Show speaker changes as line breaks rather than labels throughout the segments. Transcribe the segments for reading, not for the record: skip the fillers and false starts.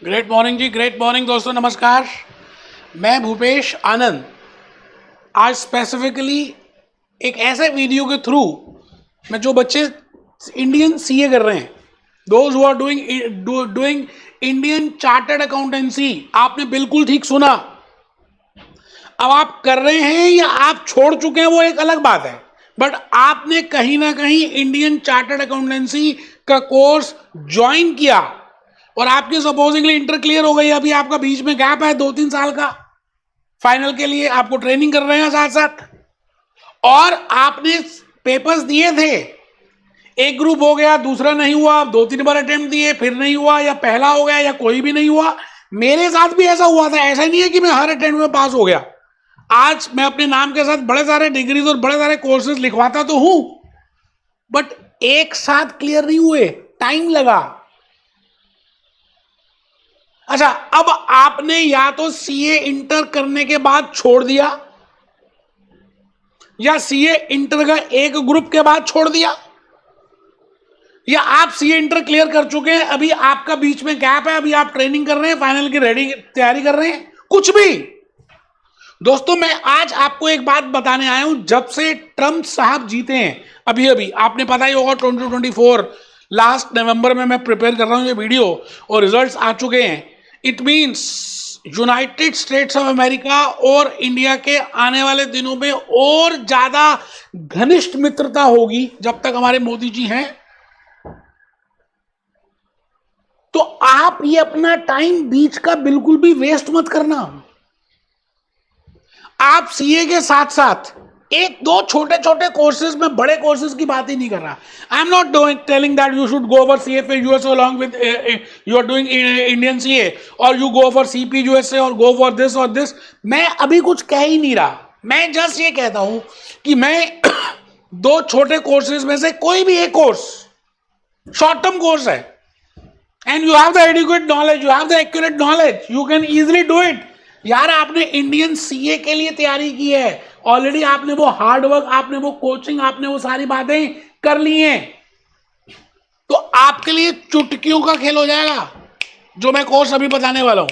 Great morning जी, great morning दोस्तों, नमस्कार। मैं भूपेश आनंद आज स्पेसिफिकली एक ऐसे वीडियो के थ्रू मैं जो बच्चे इंडियन सीए कर रहे हैं, those who are doing Indian chartered accountancy, आपने बिल्कुल ठीक सुना। अब आप कर रहे हैं या आप छोड़ चुके हैं वो एक अलग बात है, बट आपने कहीं ना कहीं इंडियन चार्टर्ड अकाउंटेंसी का कोर्स ज्वाइन किया और आपकी सपोजिंगली इंटर क्लियर हो गई। अभी आपका बीच में गैप है 2-3 साल का, फाइनल के लिए आपको ट्रेनिंग कर रहे हैं साथ साथ, और आपने पेपर्स दिए थे, एक ग्रुप हो गया, दूसरा नहीं हुआ, 2-3 बार अटेम्प्ट दिए फिर नहीं हुआ, या पहला हो गया या कोई भी नहीं हुआ। मेरे साथ भी ऐसा हुआ था। ऐसा नहीं है कि मैं हर अटेम्प्ट में पास हो गया। आज मैं अपने नाम के साथ बड़े सारे डिग्रीज और बड़े सारे कोर्सेज लिखवाता तो हूं, बट एक साथ क्लियर नहीं हुए, टाइम लगा। अच्छा, अब आपने या तो सीए इंटर करने के बाद छोड़ दिया, या सीए इंटर का एक ग्रुप के बाद छोड़ दिया, या आप सीए इंटर क्लियर कर चुके हैं, अभी आपका बीच में गैप है, अभी आप ट्रेनिंग कर रहे हैं, फाइनल की तैयारी कर रहे हैं, कुछ भी। दोस्तों, मैं आज आपको एक बात बताने आया हूं। जब से ट्रंप साहब जीते हैं, अभी अभी आपने पता ही होगा 2024 लास्ट नवंबर में मैं प्रिपेयर कर रहा हूं ये वीडियो और रिजल्ट्स आ चुके हैं। It means United states of America और इंडिया के आने वाले दिनों में और ज्यादा घनिष्ठ मित्रता होगी जब तक हमारे मोदी जी हैं। तो आप ये अपना टाइम बीच का बिल्कुल भी वेस्ट मत करना। आप सीए के साथ साथ एक दो छोटे छोटे कोर्सेज में, बड़े कोर्सेज की बात ही नहीं कर रहा। I am not telling that you should go for CFA USA along with you are doing Indian CA, और you go for CP USA और गो फॉर दिस और दिस। मैं अभी कुछ कह ही नहीं रहा। मैं जस्ट ये कहता हूं कि मैं दो छोटे कोर्सेज में से कोई भी एक कोर्स, शॉर्ट टर्म कोर्स है, and you have the adequate knowledge, you have the accurate knowledge, you can easily do it. यार, आपने इंडियन सीए के लिए तैयारी की है ऑलरेडी, आपने वो हार्ड वर्क, आपने वो कोचिंग, आपने वो सारी बातें कर ली हैं, तो आपके लिए चुटकियों का खेल हो जाएगा जो मैं कोर्स अभी बताने वाला हूं।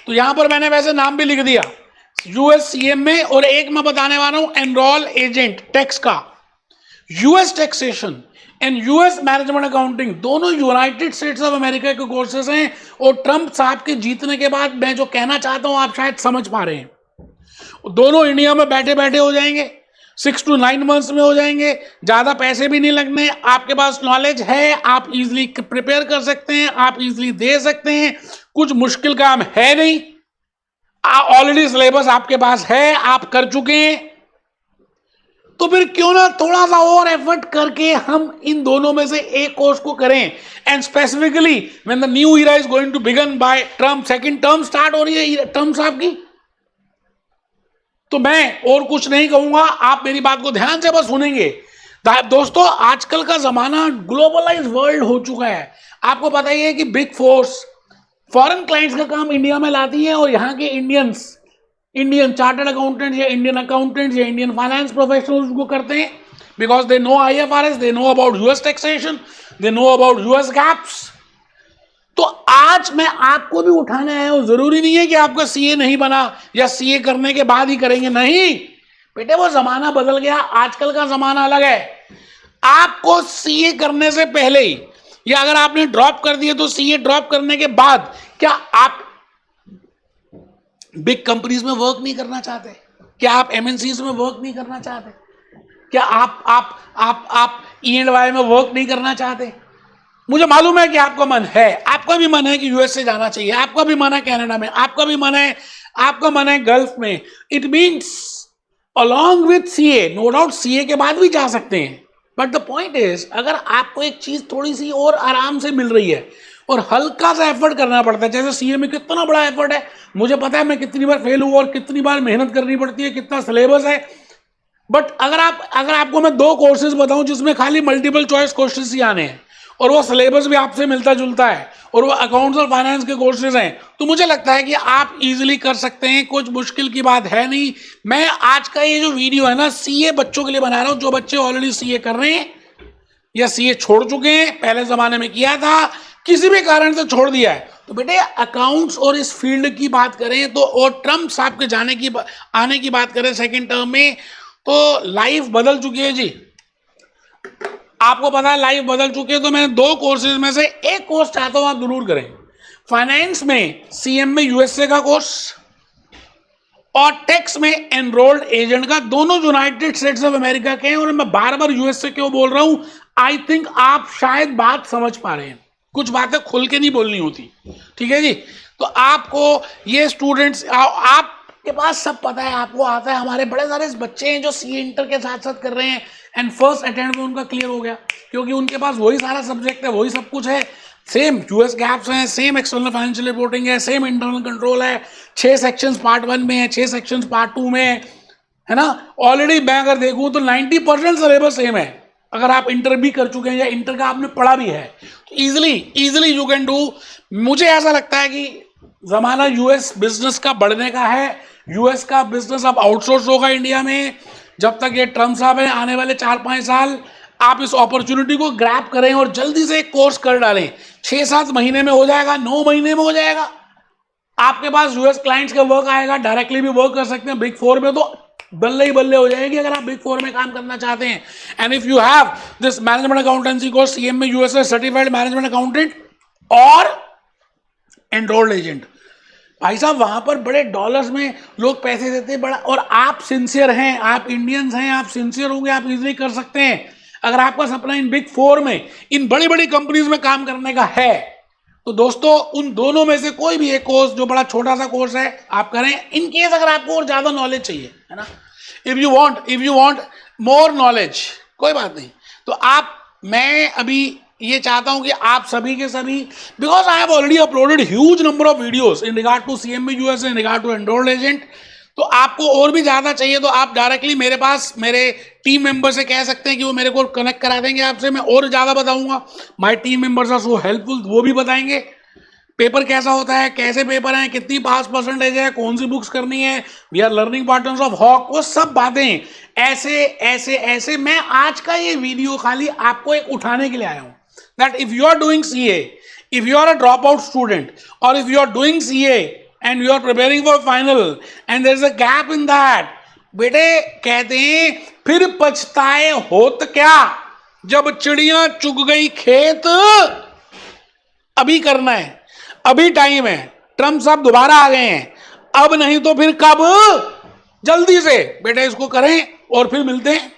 तो यहां पर मैंने वैसे नाम भी लिख दिया यूएस सीएम में, और एक मैं बताने वाला हूं एनरोल एजेंट टैक्स का। US taxation and US management accounting दोनों यूनाइटेड स्टेट्स ऑफ अमेरिका के कोर्सेज हैं, और ट्रंप साहब के जीतने के बाद मैं जो कहना चाहता हूं आप शायद समझ पा रहे हैं। दोनों इंडिया में बैठे बैठे हो जाएंगे, 6 to 9 मंथ्स में हो जाएंगे, ज्यादा पैसे भी नहीं लगने, आपके पास नॉलेज है, आप इजीली प्रिपेयर कर सकते हैं, आप इजीली दे सकते हैं, कुछ मुश्किल काम है नहीं, ऑलरेडी सिलेबस आपके पास है, आप कर चुके हैं। तो फिर क्यों ना थोड़ा सा और एफर्ट करके हम इन दोनों में से एक कोर्स को करें। And specifically when the new era is going to begin by Trump, second term start हो रही है ट्रम्प साहब की, तो मैं और कुछ नहीं कहूंगा, आप मेरी बात को ध्यान से बस सुनेंगे। दोस्तों, आजकल का जमाना ग्लोबलाइज वर्ल्ड हो चुका है। आपको पता ही है कि बिग फोर्स फॉरेन क्लाइंट्स का काम इंडिया में लाती है, और यहाँ के इंडियन चार्टर्ड अकाउंटेंट या इंडियन अकाउंटेंट या इंडियन फाइनेंस प्रोफेशनल्स को करते हैं, because they know IFRS, they know about US taxation, they know about US gaps. तो आज मैं आपको भी उठाने आया हूं। जरूरी नहीं है कि आपका सीए नहीं बना या सीए करने के बाद ही करेंगे, नहीं बेटे, वो जमाना बदल गया, आजकल का जमाना अलग है। आपको सीए करने से पहले ही, या अगर आपने ड्रॉप कर दिया तो सीए ड्रॉप करने के बाद, क्या आप बिग कंपनीज में वर्क नहीं करना चाहते? क्या आप एमएनसीज में वर्क नहीं करना चाहते? क्या आप E&Y में वर्क नहीं करना चाहते? मुझे मालूम है कि आपका मन है, आपका भी मन है कि यूएस से जाना चाहिए, आपका भी मन है कनाडा में, आपका भी मन है, आपका मन है गल्फ में। It means along with CA, no doubt CA के बाद भी जा सकते हैं, बट द पॉइंट इज, अगर आपको एक चीज थोड़ी सी और आराम से मिल रही है और हल्का सा एफर्ट करना पड़ता है, जैसे सीए में कितना बड़ा एफर्ट है, मुझे पता है मैं कितनी बार फेल हुआ और कितनी बार मेहनत करनी पड़ती है, कितना सिलेबस है, बट अगर आपको मैं दो कोर्सेज बताऊं जिसमें खाली मल्टीपल चॉइस क्वेश्चंस ही आने हैं, और वो सिलेबस भी आपसे मिलता जुलता है, और वो अकाउंट्स और फाइनेंस के कोर्सेज हैं, तो मुझे लगता है कि आप इजीली कर सकते हैं, कुछ मुश्किल की बात है नहीं। मैं आज का ये जो वीडियो है ना, सीए बच्चों के लिए बना रहा हूं, जो बच्चे ऑलरेडी सीए कर रहे हैं या सीए छोड़ चुके हैं, पहले जमाने में किया था, किसी भी कारण से छोड़ दिया है। तो बेटे अकाउंट्स और इस फील्ड की बात करें तो, और ट्रम्प साहब के आने की बात करें सेकंड टर्म में, तो लाइफ बदल चुकी है जी। आपको पता है लाइफ बदल चुकी है। तो मैं 2 कोर्सेज में से एक कोर्स चाहता हूं आप जरूर करें। फाइनेंस में सीएम में यूएसए का कोर्स, और टैक्स में एनरोल्ड एजेंट का, दोनों यूनाइटेड स्टेट्स ऑफ अमेरिका के हैं। और मैं बार बार यूएसए क्यों बोल रहा हूं, आई थिंक आप शायद बात समझ पा रहे हैं, कुछ बातें खुल के नहीं बोलनी होती, ठीक है जी। तो आपको ये स्टूडेंट्स, आपके पास सब पता है, आपको आता है। हमारे बड़े सारे बच्चे हैं जो सीए इंटर के साथ साथ कर रहे हैं, एंड फर्स्ट अटेम्प्ट में उनका क्लियर हो गया, क्योंकि उनके पास वही सारा सब्जेक्ट है, वही सब कुछ है। सेम यूएस गैप्स हैं, सेम एक्सटर्नल फाइनेंशियल रिपोर्टिंग है, सेम इंटरनल कंट्रोल है, 6 सेक्शंस पार्ट 1 में है, 6 सेक्शंस पार्ट 2 में है ना। ऑलरेडी मैं अगर देखूं तो 90% सिलेबस सेम है। अगर आप इंटर भी कर चुके हैं या इंटर का आपने पढ़ा भी है तो इजीली यू कैन डू। मुझे ऐसा लगता है कि जमाना यूएस बिजनेस का बढ़ने का है। यूएस का बिजनेस अब आउटसोर्स होगा इंडिया में। जब तक ये ट्रम्प साहब है, आने वाले 4-5 साल आप इस अपॉर्चुनिटी को ग्रैब करें और जल्दी से एक कोर्स कर डालें। 6-7 महीने में हो जाएगा, 9 महीने में हो जाएगा। आपके पास यूएस क्लाइंट्स का वर्क आएगा, डायरेक्टली भी वर्क कर सकते हैं। बिग 4 में तो बल्ले ही बल्ले हो जाएगी अगर आप बिग 4 में काम करना चाहते हैं। And if you have this management accountancy course, CM में यूएसए सर्टिफाइड मैनेजमेंट अकाउंटेंट और एनरोल्ड एजेंट, भाई साहब वहां पर बड़े डॉलर्स में लोग पैसे देते हैं बड़ा। और आप सिंसियर हैं, आप इंडियंस हैं, आप सिंसियर होंगे, आप इजीली कर सकते हैं। अगर आपका सपना इन बिग 4 में, इन बड़ी बड़ी कंपनीज में काम करने का है, तो दोस्तों उन दोनों में से कोई भी एक कोर्स, जो बड़ा छोटा सा कोर्स है, आप करें। इन केस अगर आपको और ज्यादा नॉलेज चाहिए, है ना, if you want more knowledge, कोई बात नहीं, तो मैं अभी ये चाहता हूं कि आप सभी के सभी, because I have already uploaded huge number of videos in regard to CMA US, in regard to enrolled agent. तो आपको और भी ज्यादा चाहिए तो आप डायरेक्टली मेरे पास, मेरे टीम मेंबर से कह सकते हैं कि वो मेरे को कनेक्ट करा देंगे आपसे। मैं और ज्यादा बताऊंगा। My team members are so helpful, वो भी बताएंगे पेपर कैसा होता है, कैसे पेपर है, कितनी पास परसेंटेज है, कौन सी बुक्स करनी है, we are learning partners of Hock, वो सब बातें ऐसे। मैं आज का ये वीडियो खाली आपको एक उठाने के लिए आया हूं, that if you are doing CA, if you are a dropout student, और if you are doing CA and you are preparing for final and there is a gap in that, बेटे कहते हैं फिर पछताए होत क्या, जब चिड़िया चुग गई खेत। अभी करना है, अभी टाइम है। ट्रम्प साहब दोबारा आ गए हैं, अब नहीं तो फिर कब। जल्दी से बेटे इसको करें और फिर मिलते हैं।